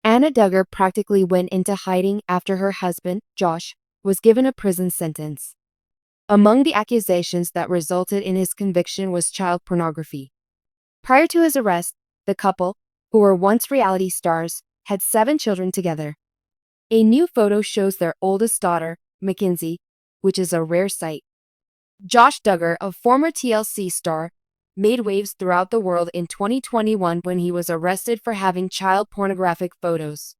Anna Duggar practically went into hiding after her husband, Josh, was given a prison sentence. Among the accusations that resulted in his conviction was child pornography. Prior to his arrest, the couple, who were once reality stars, had 7 children together. A new photo shows their oldest daughter, Mackynzie, which is a rare sight. Josh Duggar, a former TLC star, made waves throughout the world in 2021 when he was arrested for having child pornographic photos.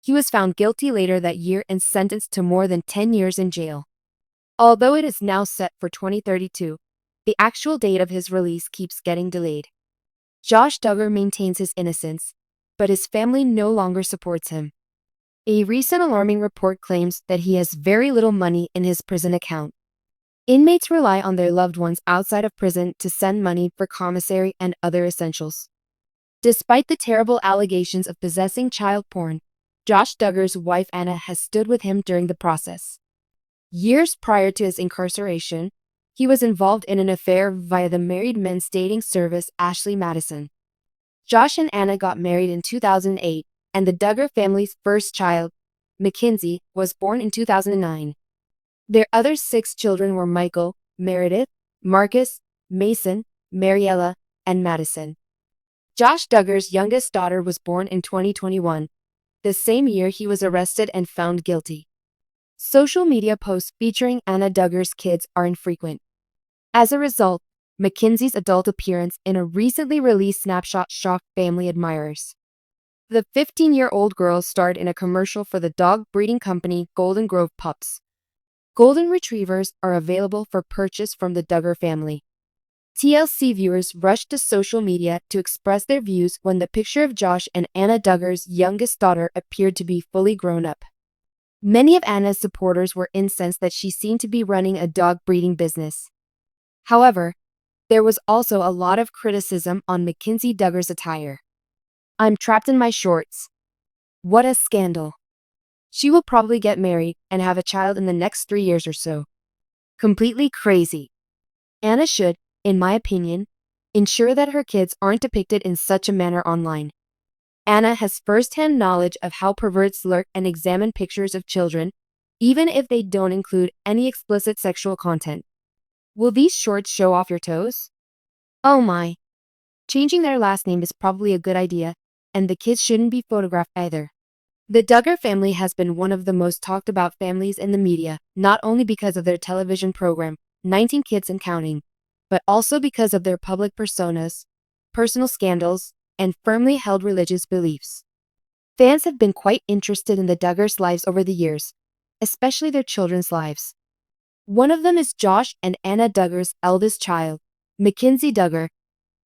He was found guilty later that year and sentenced to more than 10 years in jail. Although it is now set for 2032, the actual date of his release keeps getting delayed. Josh Duggar maintains his innocence, but his family no longer supports him. A recent alarming report claims that he has very little money in his prison account. Inmates rely on their loved ones outside of prison to send money for commissary and other essentials. Despite the terrible allegations of possessing child porn, Josh Duggar's wife Anna has stood with him during the process. Years prior to his incarceration, he was involved in an affair via the married men's dating service Ashley Madison. Josh and Anna got married in 2008, and the Duggar family's first child, Mackynzie, was born in 2009. Their other 6 children were Michael, Meredith, Marcus, Mason, Mariella, and Madison. Josh Duggar's youngest daughter was born in 2021, the same year he was arrested and found guilty. Social media posts featuring Anna Duggar's kids are infrequent. As a result, Mackenzie's adult appearance in a recently released snapshot shocked family admirers. The 15-year-old girl starred in a commercial for the dog breeding company Golden Grove Pups. Golden Retrievers are available for purchase from the Duggar family. TLC viewers rushed to social media to express their views when the picture of Josh and Anna Duggar's youngest daughter appeared to be fully grown up. Many of Anna's supporters were incensed that she seemed to be running a dog breeding business. However, there was also a lot of criticism on Mackynzie Duggar's attire. "I'm trapped in my shorts. What a scandal. She will probably get married and have a child in the next 3 years or so. Completely crazy. Anna should, in my opinion, ensure that her kids aren't depicted in such a manner online. Anna has first-hand knowledge of how perverts lurk and examine pictures of children, even if they don't include any explicit sexual content. Will these shorts show off your toes? Oh my. Changing their last name is probably a good idea, and the kids shouldn't be photographed either." The Duggar family has been one of the most talked about families in the media, not only because of their television program, 19 Kids and Counting, but also because of their public personas, personal scandals, and firmly held religious beliefs. Fans have been quite interested in the Duggars' lives over the years, especially their children's lives. One of them is Josh and Anna Duggar's eldest child, Mackynzie Duggar,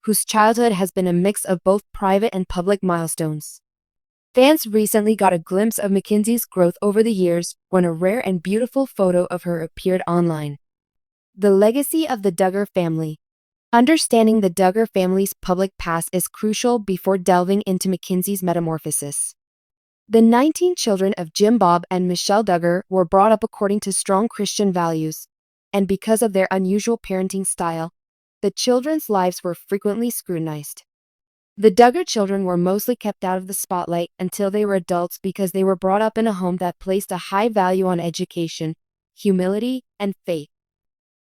whose childhood has been a mix of both private and public milestones. Fans recently got a glimpse of Mackenzie's growth over the years when a rare and beautiful photo of her appeared online. The legacy of the Duggar family. Understanding the Duggar family's public past is crucial before delving into Mackenzie's metamorphosis. The 19 children of Jim Bob and Michelle Duggar were brought up according to strong Christian values, and because of their unusual parenting style, the children's lives were frequently scrutinized. The Duggar children were mostly kept out of the spotlight until they were adults because they were brought up in a home that placed a high value on education, humility, and faith.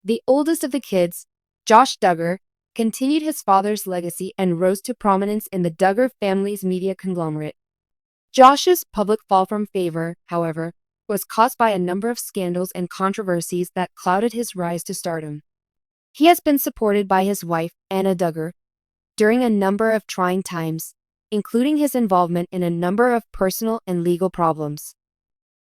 The oldest of the kids, Josh Duggar, continued his father's legacy and rose to prominence in the Duggar family's media conglomerate. Josh's public fall from favor, however, was caused by a number of scandals and controversies that clouded his rise to stardom. He has been supported by his wife, Anna Duggar, during a number of trying times, including his involvement in a number of personal and legal problems.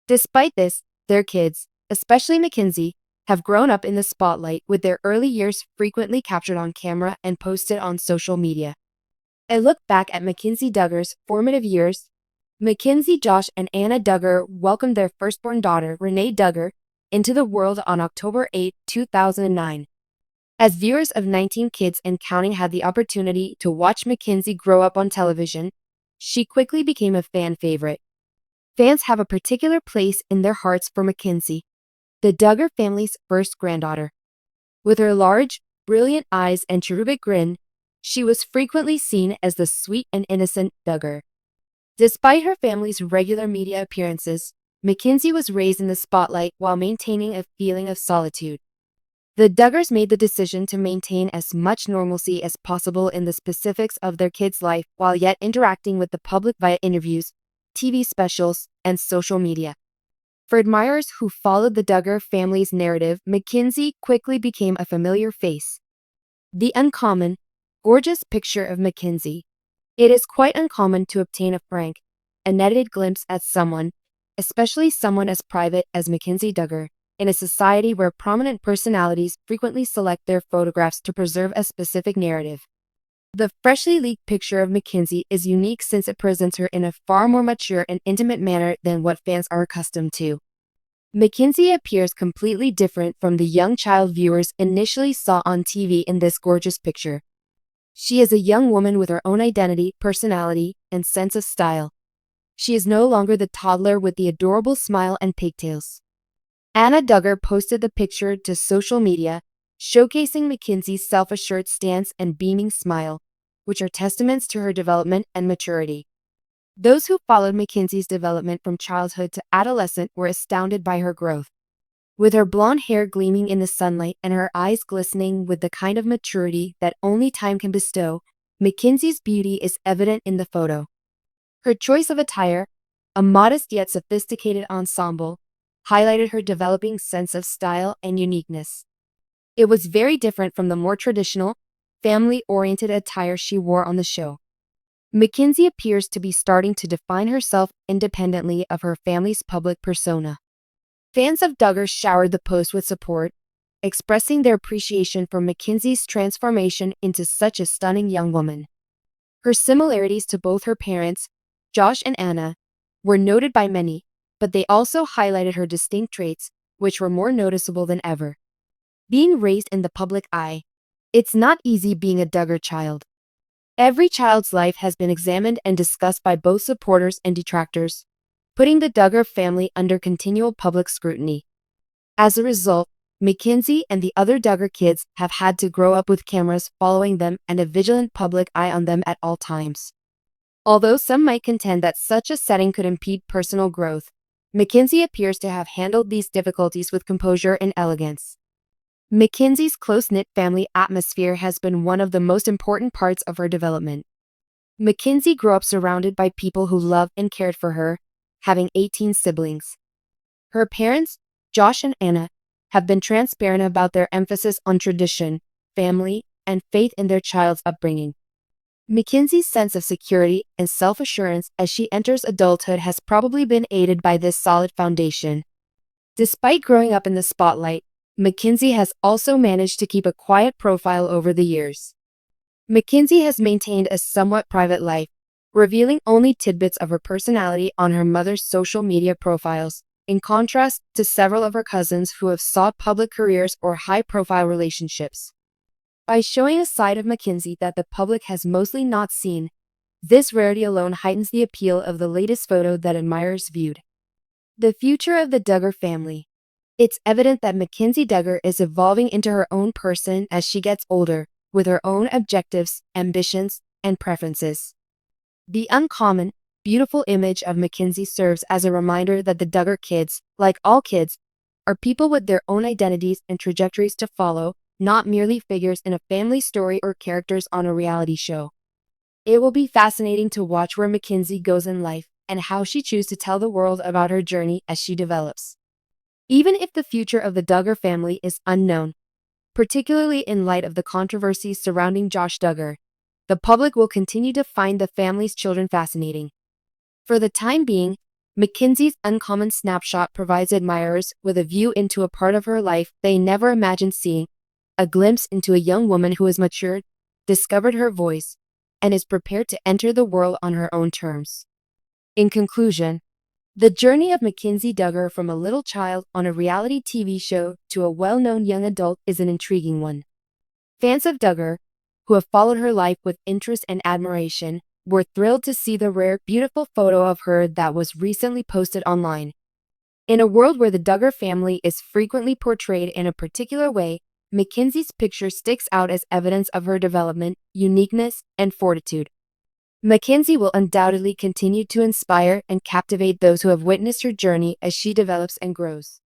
Despite this, their kids, especially Mackynzie, have grown up in the spotlight, with their early years frequently captured on camera and posted on social media. A look back at Mackynzie Duggar's formative years. Mackynzie, Josh, and Anna Duggar welcomed their firstborn daughter, Renee Duggar, into the world on October 8, 2009. As viewers of 19 Kids and Counting had the opportunity to watch Mackynzie grow up on television, she quickly became a fan favorite. Fans have a particular place in their hearts for Mackynzie, the Duggar family's first granddaughter. With her large, brilliant eyes and cherubic grin, she was frequently seen as the sweet and innocent Duggar. Despite her family's regular media appearances, Mackynzie was raised in the spotlight while maintaining a feeling of solitude. The Duggars made the decision to maintain as much normalcy as possible in the specifics of their kid's life while yet interacting with the public via interviews, TV specials, and social media. For admirers who followed the Duggar family's narrative, Mackynzie quickly became a familiar face. The uncommon, gorgeous picture of Mackynzie. It is quite uncommon to obtain a frank, unedited glimpse at someone, especially someone as private as Mackynzie Duggar, in a society where prominent personalities frequently select their photographs to preserve a specific narrative. The freshly leaked picture of Mackynzie is unique since it presents her in a far more mature and intimate manner than what fans are accustomed to. Mackynzie appears completely different from the young child viewers initially saw on TV in this gorgeous picture. She is a young woman with her own identity, personality, and sense of style. She is no longer the toddler with the adorable smile and pigtails. Anna Duggar posted the picture to social media, showcasing Mackenzie's self-assured stance and beaming smile, which are testaments to her development and maturity. Those who followed Mackenzie's development from childhood to adolescent were astounded by her growth. With her blonde hair gleaming in the sunlight and her eyes glistening with the kind of maturity that only time can bestow, Mackenzie's beauty is evident in the photo. Her choice of attire, a modest yet sophisticated ensemble, highlighted her developing sense of style and uniqueness. It was very different from the more traditional, family-oriented attire she wore on the show. Mackynzie appears to be starting to define herself independently of her family's public persona. Fans of Duggar showered the post with support, expressing their appreciation for Mackenzie's transformation into such a stunning young woman. Her similarities to both her parents, Josh and Anna, were noted by many, but they also highlighted her distinct traits, which were more noticeable than ever. Being raised in the public eye. It's not easy being a Duggar child. Every child's life has been examined and discussed by both supporters and detractors, putting the Duggar family under continual public scrutiny. As a result, Mackynzie and the other Duggar kids have had to grow up with cameras following them and a vigilant public eye on them at all times. Although some might contend that such a setting could impede personal growth, Mackynzie appears to have handled these difficulties with composure and elegance. Mackenzie's close-knit family atmosphere has been one of the most important parts of her development. Mackynzie grew up surrounded by people who loved and cared for her, having 18 siblings. Her parents, Josh and Anna, have been transparent about their emphasis on tradition, family, and faith in their child's upbringing. Mackenzie's sense of security and self-assurance as she enters adulthood has probably been aided by this solid foundation. Despite growing up in the spotlight, Mackynzie has also managed to keep a quiet profile over the years. Mackynzie has maintained a somewhat private life, revealing only tidbits of her personality on her mother's social media profiles, in contrast to several of her cousins who have sought public careers or high-profile relationships. By showing a side of Mackynzie that the public has mostly not seen, this rarity alone heightens the appeal of the latest photo that admirers viewed. The future of the Duggar family. It's evident that Mackynzie Duggar is evolving into her own person as she gets older, with her own objectives, ambitions, and preferences. The uncommon, beautiful image of Mackynzie serves as a reminder that the Duggar kids, like all kids, are people with their own identities and trajectories to follow, not merely figures in a family story or characters on a reality show. It will be fascinating to watch where Mackynzie goes in life and how she chooses to tell the world about her journey as she develops. Even if the future of the Duggar family is unknown, particularly in light of the controversies surrounding Josh Duggar, the public will continue to find the family's children fascinating. For the time being, Mackenzie's uncommon snapshot provides admirers with a view into a part of her life they never imagined seeing, a glimpse into a young woman who has matured, discovered her voice, and is prepared to enter the world on her own terms. In conclusion, the journey of Mackynzie Duggar from a little child on a reality TV show to a well-known young adult is an intriguing one. Fans of Duggar, who have followed her life with interest and admiration, were thrilled to see the rare, beautiful photo of her that was recently posted online. In a world where the Duggar family is frequently portrayed in a particular way, Mackenzie's picture sticks out as evidence of her development, uniqueness, and fortitude. Mackynzie will undoubtedly continue to inspire and captivate those who have witnessed her journey as she develops and grows.